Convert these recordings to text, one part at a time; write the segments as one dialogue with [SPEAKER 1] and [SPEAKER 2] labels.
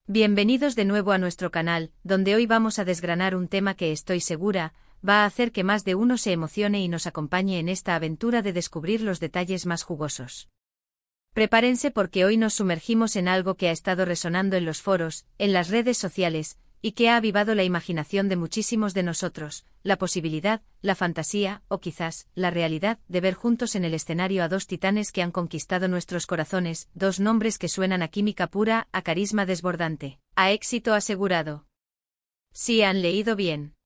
[SPEAKER 1] Bienvenidos de nuevo a nuestro canal, donde hoy vamos a desgranar un tema que estoy segura, va a hacer que más de uno se emocione y nos acompañe en esta aventura de descubrir los detalles más jugosos. Prepárense porque hoy nos sumergimos en algo que ha estado resonando en los foros, en las redes sociales, y que ha avivado la imaginación de muchísimos de nosotros, la posibilidad, la fantasía, o quizás, la realidad, de ver juntos en el escenario a dos titanes que han conquistado nuestros corazones, dos nombres que suenan a química pura, a carisma desbordante, a éxito asegurado. Sí, han leído bien.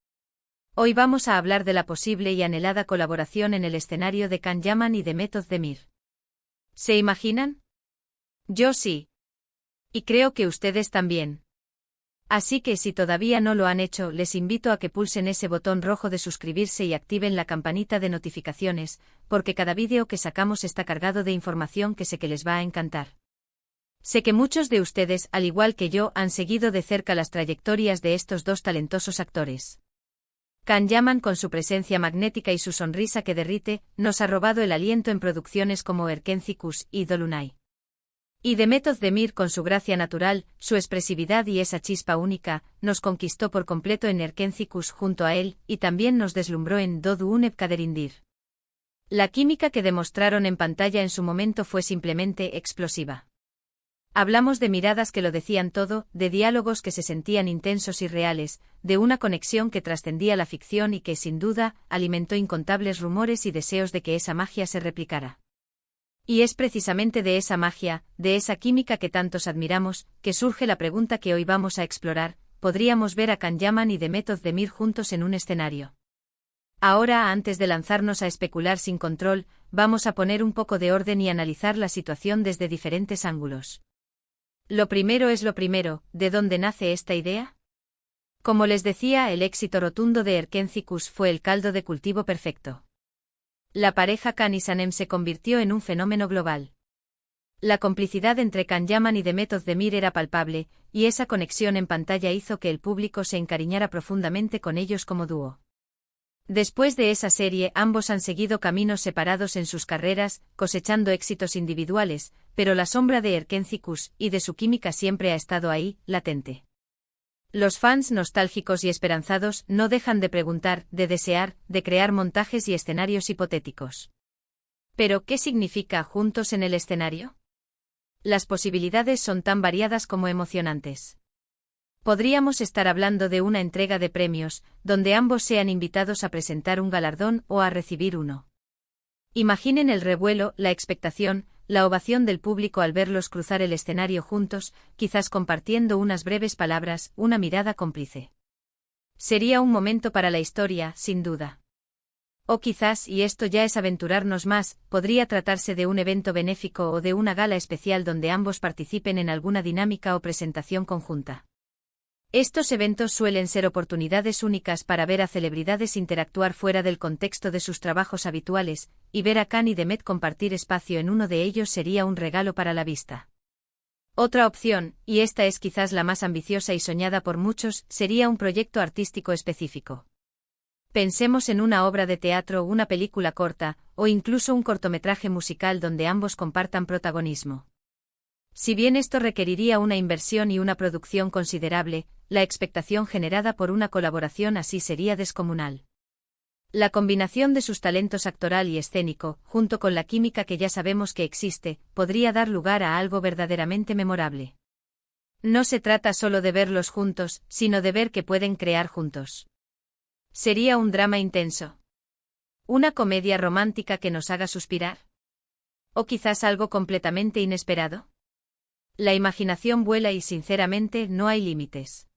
[SPEAKER 1] Hoy vamos a hablar de la posible y anhelada colaboración en el escenario de Can Yaman y de Method Demir. ¿Se imaginan? Yo sí. Y creo que ustedes también. Así que si todavía no lo han hecho, les invito a que pulsen ese botón rojo de suscribirse y activen la campanita de notificaciones, porque cada vídeo que sacamos está cargado de información que sé que les va a encantar. Sé que muchos de ustedes, al igual que yo, han seguido de cerca las trayectorias de estos dos talentosos actores. Can Yaman, con su presencia magnética y su sonrisa que derrite, nos ha robado el aliento en producciones como Erkencicus y Dolunay. Y de Method Demir, con su gracia natural, su expresividad y esa chispa única, nos conquistó por completo en Erkencicus junto a él, y también nos deslumbró en Dodunep Kaderindir. La química que demostraron en pantalla en su momento fue simplemente explosiva. Hablamos de miradas que lo decían todo, de diálogos que se sentían intensos y reales, de una conexión que trascendía la ficción y que, sin duda, alimentó incontables rumores y deseos de que esa magia se replicara. Y es precisamente de esa magia, de esa química que tantos admiramos, que surge la pregunta que hoy vamos a explorar: ¿podríamos ver a Can Yaman y de Method Demir juntos en un escenario? Ahora, antes de lanzarnos a especular sin control, vamos a poner un poco de orden y analizar la situación desde diferentes ángulos. Lo primero es lo primero, ¿de dónde nace esta idea? Como les decía, el éxito rotundo de Erkencicus fue el caldo de cultivo perfecto. La pareja Can y Sanem se convirtió en un fenómeno global. La complicidad entre Can Yaman y de Method Demir era palpable, y esa conexión en pantalla hizo que el público se encariñara profundamente con ellos como dúo. Después de esa serie, ambos han seguido caminos separados en sus carreras, cosechando éxitos individuales, pero la sombra de Erkencicus y de su química siempre ha estado ahí, latente. Los fans nostálgicos y esperanzados no dejan de preguntar, de desear, de crear montajes y escenarios hipotéticos. ¿Pero qué significa juntos en el escenario? Las posibilidades son tan variadas como emocionantes. Podríamos estar hablando de una entrega de premios, donde ambos sean invitados a presentar un galardón o a recibir uno. Imaginen el revuelo, la expectación, la ovación del público al verlos cruzar el escenario juntos, quizás compartiendo unas breves palabras, una mirada cómplice. Sería un momento para la historia, sin duda. O quizás, y esto ya es aventurarnos más, podría tratarse de un evento benéfico o de una gala especial donde ambos participen en alguna dinámica o presentación conjunta. Estos eventos suelen ser oportunidades únicas para ver a celebridades interactuar fuera del contexto de sus trabajos habituales, y ver a Can y Demet compartir espacio en uno de ellos sería un regalo para la vista. Otra opción, y esta es quizás la más ambiciosa y soñada por muchos, sería un proyecto artístico específico. Pensemos en una obra de teatro, una película corta, o incluso un cortometraje musical donde ambos compartan protagonismo. Si bien esto requeriría una inversión y una producción considerable, la expectación generada por una colaboración así sería descomunal. La combinación de sus talentos actoral y escénico, junto con la química que ya sabemos que existe, podría dar lugar a algo verdaderamente memorable. No se trata solo de verlos juntos, sino de ver qué pueden crear juntos. Sería un drama intenso. Una comedia romántica que nos haga suspirar. ¿O quizás algo completamente inesperado? La imaginación vuela y sinceramente no hay límites.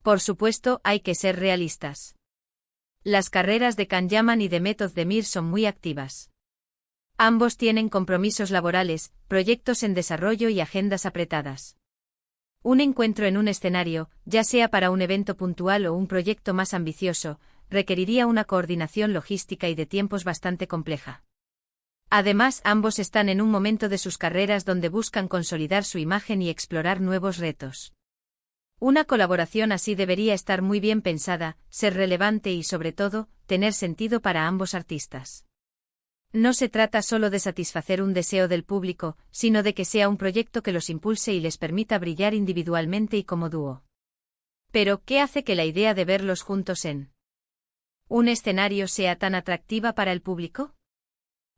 [SPEAKER 1] Por supuesto, hay que ser realistas. Las carreras de Can Yaman y de Method Demir son muy activas. Ambos tienen compromisos laborales, proyectos en desarrollo y agendas apretadas. Un encuentro en un escenario, ya sea para un evento puntual o un proyecto más ambicioso, requeriría una coordinación logística y de tiempos bastante compleja. Además, ambos están en un momento de sus carreras donde buscan consolidar su imagen y explorar nuevos retos. Una colaboración así debería estar muy bien pensada, ser relevante y, sobre todo, tener sentido para ambos artistas. No se trata solo de satisfacer un deseo del público, sino de que sea un proyecto que los impulse y les permita brillar individualmente y como dúo. Pero, ¿qué hace que la idea de verlos juntos en un escenario sea tan atractiva para el público?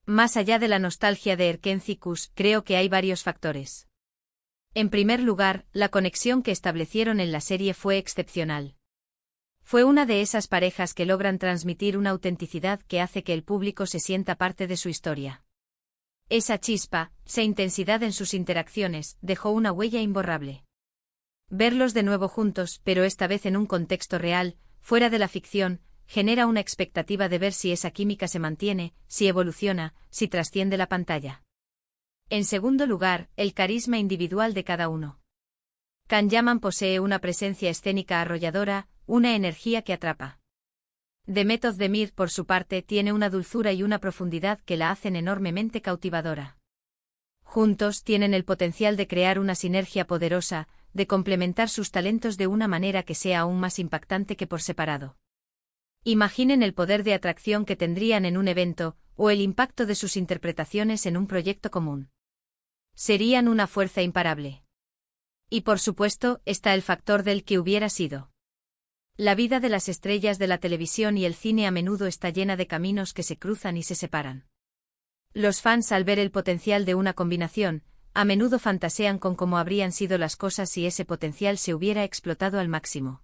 [SPEAKER 1] Más allá de la nostalgia de Erkenci-Kuş, creo que hay varios factores. En primer lugar, la conexión que establecieron en la serie fue excepcional. Fue una de esas parejas que logran transmitir una autenticidad que hace que el público se sienta parte de su historia. Esa chispa, esa intensidad en sus interacciones, dejó una huella imborrable. Verlos de nuevo juntos, pero esta vez en un contexto real, fuera de la ficción, genera una expectativa de ver si esa química se mantiene, si evoluciona, si trasciende la pantalla. En segundo lugar, el carisma individual de cada uno. Can Yaman posee una presencia escénica arrolladora, una energía que atrapa. Demet Özdemir, por su parte, tiene una dulzura y una profundidad que la hacen enormemente cautivadora. Juntos tienen el potencial de crear una sinergia poderosa, de complementar sus talentos de una manera que sea aún más impactante que por separado. Imaginen el poder de atracción que tendrían en un evento, o el impacto de sus interpretaciones en un proyecto común. Serían una fuerza imparable. Y por supuesto, está el factor del que hubiera sido. La vida de las estrellas de la televisión y el cine a menudo está llena de caminos que se cruzan y se separan. Los fans, al ver el potencial de una combinación, a menudo fantasean con cómo habrían sido las cosas si ese potencial se hubiera explotado al máximo.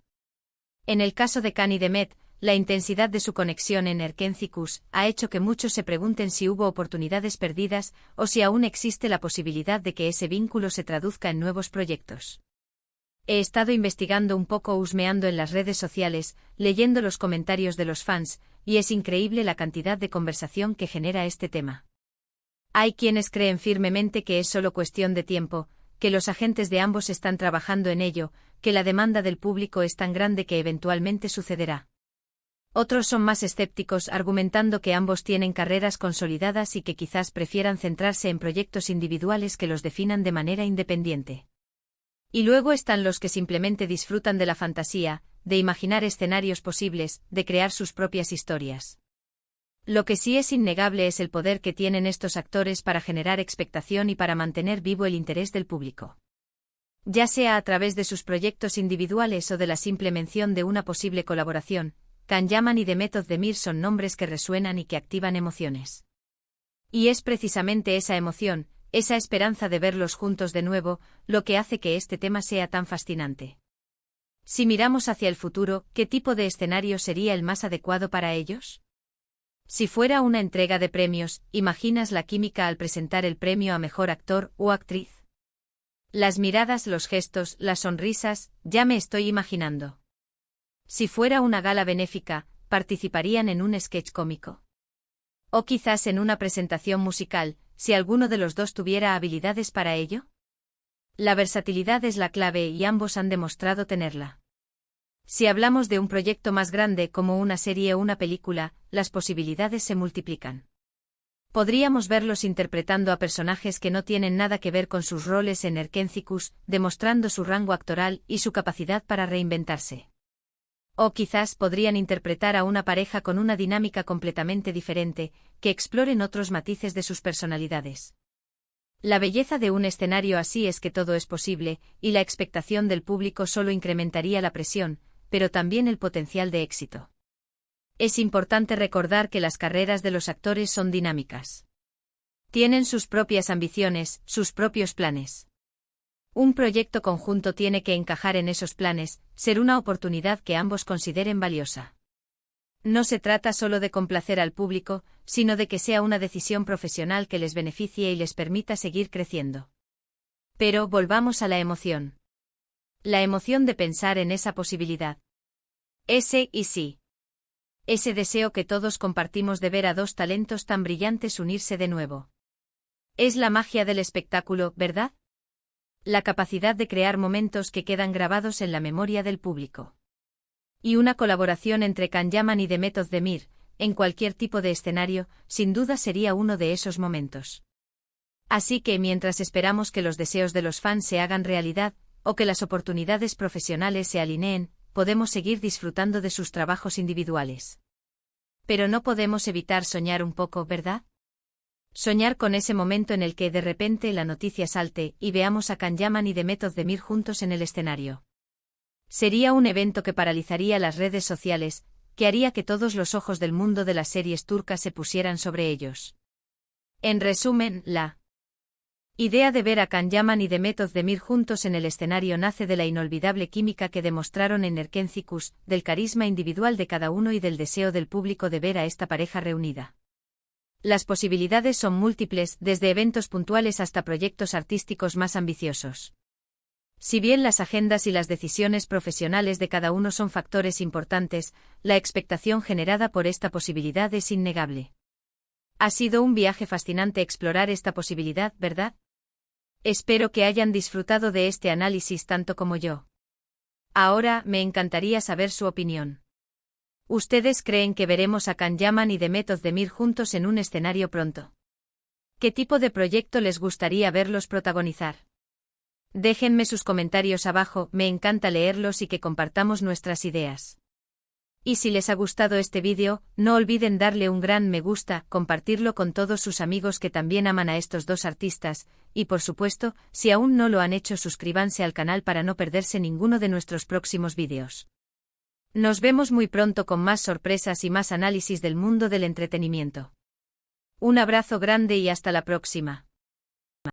[SPEAKER 1] En el caso de Can y Demet, la intensidad de su conexión en Erkenci-Kuş ha hecho que muchos se pregunten si hubo oportunidades perdidas o si aún existe la posibilidad de que ese vínculo se traduzca en nuevos proyectos. He estado investigando un poco, husmeando en las redes sociales, leyendo los comentarios de los fans, y es increíble la cantidad de conversación que genera este tema. Hay quienes creen firmemente que es solo cuestión de tiempo, que los agentes de ambos están trabajando en ello, que la demanda del público es tan grande que eventualmente sucederá. Otros son más escépticos, argumentando que ambos tienen carreras consolidadas y que quizás prefieran centrarse en proyectos individuales que los definan de manera independiente. Y luego están los que simplemente disfrutan de la fantasía, de imaginar escenarios posibles, de crear sus propias historias. Lo que sí es innegable es el poder que tienen estos actores para generar expectación y para mantener vivo el interés del público. Ya sea a través de sus proyectos individuales o de la simple mención de una posible colaboración, Can Yaman y Demet Özdemir son nombres que resuenan y que activan emociones. Y es precisamente esa emoción, esa esperanza de verlos juntos de nuevo, lo que hace que este tema sea tan fascinante. Si miramos hacia el futuro, ¿qué tipo de escenario sería el más adecuado para ellos? Si fuera una entrega de premios, ¿imaginas la química al presentar el premio a mejor actor o actriz? Las miradas, los gestos, las sonrisas, ya me estoy imaginando. Si fuera una gala benéfica, ¿participarían en un sketch cómico? O quizás en una presentación musical, si alguno de los dos tuviera habilidades para ello. La versatilidad es la clave y ambos han demostrado tenerla. Si hablamos de un proyecto más grande como una serie o una película, las posibilidades se multiplican. Podríamos verlos interpretando a personajes que no tienen nada que ver con sus roles en Erkenci-Kuş, demostrando su rango actoral y su capacidad para reinventarse. O quizás podrían interpretar a una pareja con una dinámica completamente diferente, que exploren otros matices de sus personalidades. La belleza de un escenario así es que todo es posible, y la expectación del público solo incrementaría la presión, pero también el potencial de éxito. Es importante recordar que las carreras de los actores son dinámicas. Tienen sus propias ambiciones, sus propios planes. Un proyecto conjunto tiene que encajar en esos planes, ser una oportunidad que ambos consideren valiosa. No se trata solo de complacer al público, sino de que sea una decisión profesional que les beneficie y les permita seguir creciendo. Pero volvamos a la emoción. La emoción de pensar en esa posibilidad. Ese y sí. Ese deseo que todos compartimos de ver a dos talentos tan brillantes unirse de nuevo. Es la magia del espectáculo, ¿verdad? La capacidad de crear momentos que quedan grabados en la memoria del público. Y una colaboración entre Can Yaman y Demet Özdemir, en cualquier tipo de escenario, sin duda sería uno de esos momentos. Así que mientras esperamos que los deseos de los fans se hagan realidad, o que las oportunidades profesionales se alineen, podemos seguir disfrutando de sus trabajos individuales. Pero no podemos evitar soñar un poco, ¿verdad? Soñar con ese momento en el que de repente la noticia salte y veamos a Can Yaman y Demet Özdemir juntos en el escenario. Sería un evento que paralizaría las redes sociales, que haría que todos los ojos del mundo de las series turcas se pusieran sobre ellos. En resumen, la idea de ver a Can Yaman y Demet Özdemir juntos en el escenario nace de la inolvidable química que demostraron en Erkencikus, del carisma individual de cada uno y del deseo del público de ver a esta pareja reunida. Las posibilidades son múltiples, desde eventos puntuales hasta proyectos artísticos más ambiciosos. Si bien las agendas y las decisiones profesionales de cada uno son factores importantes, la expectación generada por esta posibilidad es innegable. Ha sido un viaje fascinante explorar esta posibilidad, ¿verdad? Espero que hayan disfrutado de este análisis tanto como yo. Ahora, me encantaría saber su opinión. ¿Ustedes creen que veremos a Can Yaman y Demet Özdemir juntos en un escenario pronto? ¿Qué tipo de proyecto les gustaría verlos protagonizar? Déjenme sus comentarios abajo, me encanta leerlos y que compartamos nuestras ideas. Y si les ha gustado este vídeo, no olviden darle un gran me gusta, compartirlo con todos sus amigos que también aman a estos dos artistas, y por supuesto, si aún no lo han hecho, suscríbanse al canal para no perderse ninguno de nuestros próximos vídeos. Nos vemos muy pronto con más sorpresas y más análisis del mundo del entretenimiento. Un abrazo grande y hasta la próxima.